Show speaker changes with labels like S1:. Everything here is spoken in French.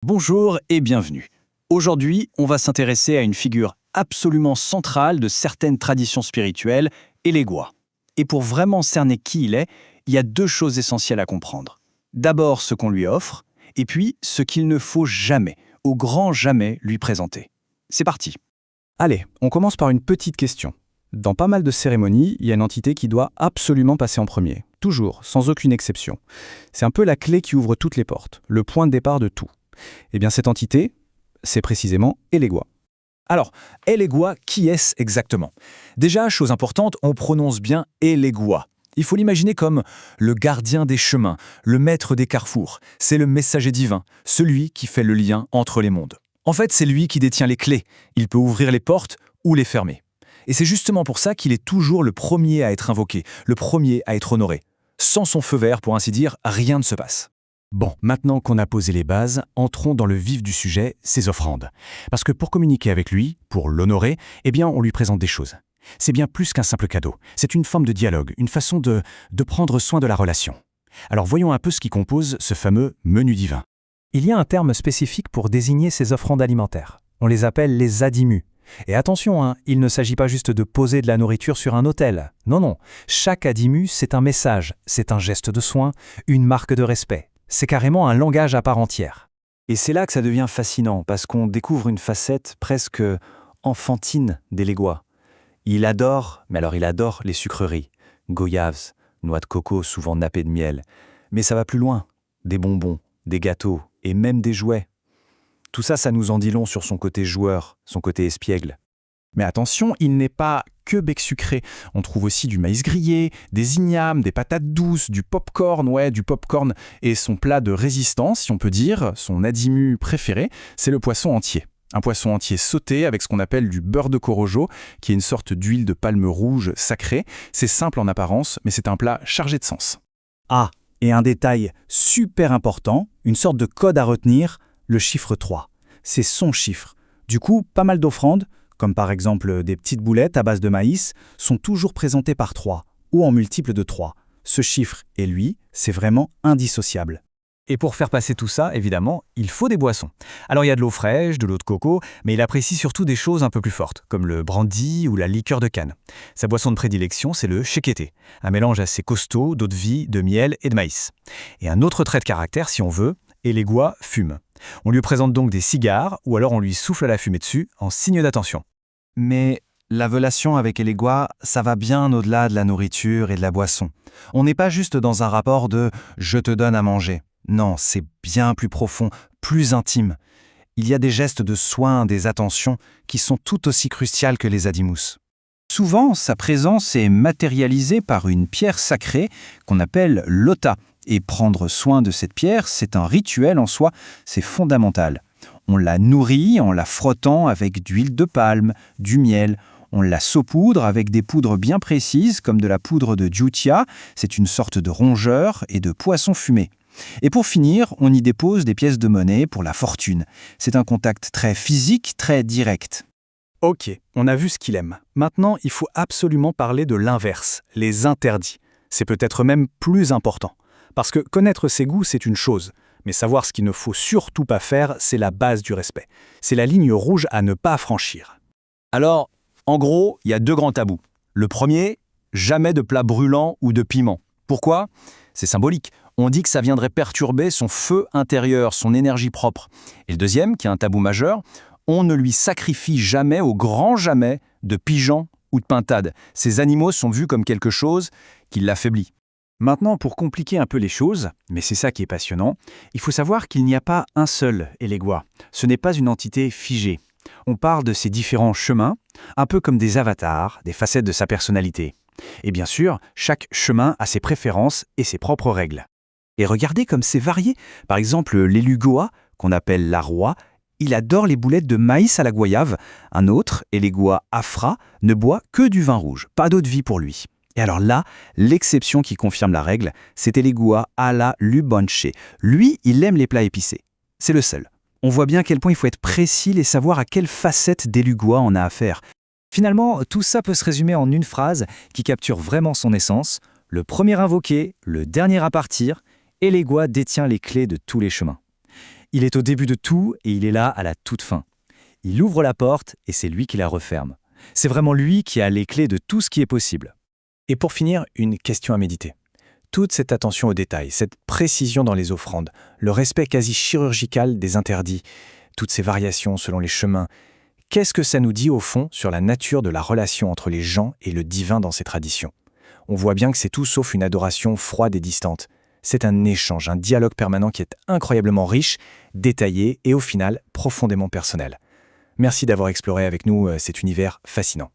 S1: Bonjour et bienvenue. Aujourd'hui, on va s'intéresser à une figure absolument centrale de certaines traditions spirituelles, Elegua. Et pour vraiment cerner qui il y a deux choses essentielles à comprendre. D'abord ce qu'on lui offre, et puis ce qu'il ne faut jamais, au grand jamais, lui présenter. C'est parti.
S2: Allez, on commence par une petite question. Dans pas mal de cérémonies, il y a une entité qui doit absolument passer en premier. Toujours, sans aucune exception. C'est un peu la clé qui ouvre toutes les portes, le point de départ de tout. Eh bien cette entité, c'est précisément Elegua.
S3: Alors, Elegua, qui est-ce exactement? Déjà, chose importante, on prononce bien Elegua. Il faut l'imaginer comme le gardien des chemins, le maître des carrefours. C'est le messager divin, celui qui fait le lien entre les mondes. En fait, c'est lui qui détient les clés. Il peut ouvrir les portes ou les fermer. Et c'est justement pour ça qu'il est toujours le premier à être invoqué, le premier à être honoré. Sans son feu vert, pour ainsi dire, rien ne se passe.
S4: Bon, maintenant qu'on a posé les bases, entrons dans le vif du sujet, ses offrandes. Parce que pour communiquer avec lui, pour l'honorer, eh bien on lui présente des choses. C'est bien plus qu'un simple cadeau. C'est une forme de dialogue, une façon de prendre soin de la relation. Alors voyons un peu ce qui compose ce fameux menu divin.
S2: Il y a un terme spécifique pour désigner ces offrandes alimentaires. On les appelle les adimus. Et attention, il ne s'agit pas juste de poser de la nourriture sur un autel. Non. Chaque adimu, c'est un message, c'est un geste de soin, une marque de respect. C'est carrément un langage à part entière.
S1: Et c'est là que ça devient fascinant, parce qu'on découvre une facette presque enfantine d'Elegua. Il adore les sucreries, goyaves, noix de coco souvent nappées de miel. Mais ça va plus loin, des bonbons, des gâteaux et même des jouets. Tout ça, ça nous en dit long sur son côté joueur, son côté espiègle.
S2: Mais attention, il n'est pas que bec sucré. On trouve aussi du maïs grillé, des ignames, des patates douces, du popcorn. Et son plat de résistance, si on peut dire, son adimu préféré, c'est le poisson entier. Un poisson entier sauté avec ce qu'on appelle du beurre de corojo, qui est une sorte d'huile de palme rouge sacrée. C'est simple en apparence, mais c'est un plat chargé de sens.
S5: Ah, et un détail super important, une sorte de code à retenir, le chiffre 3. C'est son chiffre. Du coup, pas mal d'offrandes, comme par exemple des petites boulettes à base de maïs, sont toujours présentées par 3, ou en multiple de 3. Ce chiffre et lui, c'est vraiment indissociable.
S3: Et pour faire passer tout ça, évidemment, il faut des boissons. Alors il y a de l'eau fraîche, de l'eau de coco, mais il apprécie surtout des choses un peu plus fortes, comme le brandy ou la liqueur de canne. Sa boisson de prédilection, c'est le shekete, un mélange assez costaud d'eau de vie, de miel et de maïs. Et un autre trait de caractère, si on veut, Elegua fume. On lui présente donc des cigares, ou alors on lui souffle la fumée dessus en signe d'attention.
S1: Mais la relation avec Elegua, ça va bien au-delà de la nourriture et de la boisson. On n'est pas juste dans un rapport de « je te donne à manger ». Non, c'est bien plus profond, plus intime. Il y a des gestes de soin, des attentions qui sont tout aussi cruciales que les adimus. Souvent, sa présence est matérialisée par une pierre sacrée qu'on appelle l'ota. Et prendre soin de cette pierre, c'est un rituel en soi, c'est fondamental. On la nourrit en la frottant avec d'huile de palme, du miel. On la saupoudre avec des poudres bien précises, comme de la poudre de jutia, c'est une sorte de rongeur, et de poisson fumé. Et pour finir, on y dépose des pièces de monnaie pour la fortune. C'est un contact très physique, très direct.
S2: Ok, on a vu ce qu'il aime. Maintenant, il faut absolument parler de l'inverse, les interdits. C'est peut-être même plus important. Parce que connaître ses goûts, c'est une chose. Mais savoir ce qu'il ne faut surtout pas faire, c'est la base du respect. C'est la ligne rouge à ne pas franchir.
S3: Alors, en gros, il y a deux grands tabous. Le premier, jamais de plat brûlant ou de piment. Pourquoi? C'est symbolique. On dit que ça viendrait perturber son feu intérieur, son énergie propre. Et le deuxième, qui est un tabou majeur, on ne lui sacrifie jamais, au grand jamais, de pigeons ou de pintades. Ces animaux sont vus comme quelque chose qui l'affaiblit.
S5: Maintenant, pour compliquer un peu les choses, mais c'est ça qui est passionnant, il faut savoir qu'il n'y a pas un seul Elegua. Ce n'est pas une entité figée. On parle de ses différents chemins, un peu comme des avatars, des facettes de sa personnalité. Et bien sûr, chaque chemin a ses préférences et ses propres règles. Et regardez comme c'est varié. Par exemple, l'élu Goa, qu'on appelle la roi, il adore les boulettes de maïs à la goyave. Un autre, Elegua Afra, ne boit que du vin rouge, pas d'eau de vie pour lui. Et alors là, l'exception qui confirme la règle, c'est Elegua à la Lubonche. Lui, il aime les plats épicés. C'est le seul. On voit bien à quel point il faut être précis et savoir à quelle facette d'Elegua on a affaire. Finalement, tout ça peut se résumer en une phrase qui capture vraiment son essence. Le premier invoqué, le dernier à partir, Elegua détient les clés de tous les chemins.
S3: Il est au début de tout et il est là à la toute fin. Il ouvre la porte et c'est lui qui la referme. C'est vraiment lui qui a les clés de tout ce qui est possible. Et pour finir, une question à méditer. Toute cette attention aux détails, cette précision dans les offrandes, le respect quasi chirurgical des interdits, toutes ces variations selon les chemins, qu'est-ce que ça nous dit au fond sur la nature de la relation entre les gens et le divin dans ces traditions? On voit bien que c'est tout sauf une adoration froide et distante. C'est un échange, un dialogue permanent qui est incroyablement riche, détaillé et au final profondément personnel. Merci d'avoir exploré avec nous cet univers fascinant.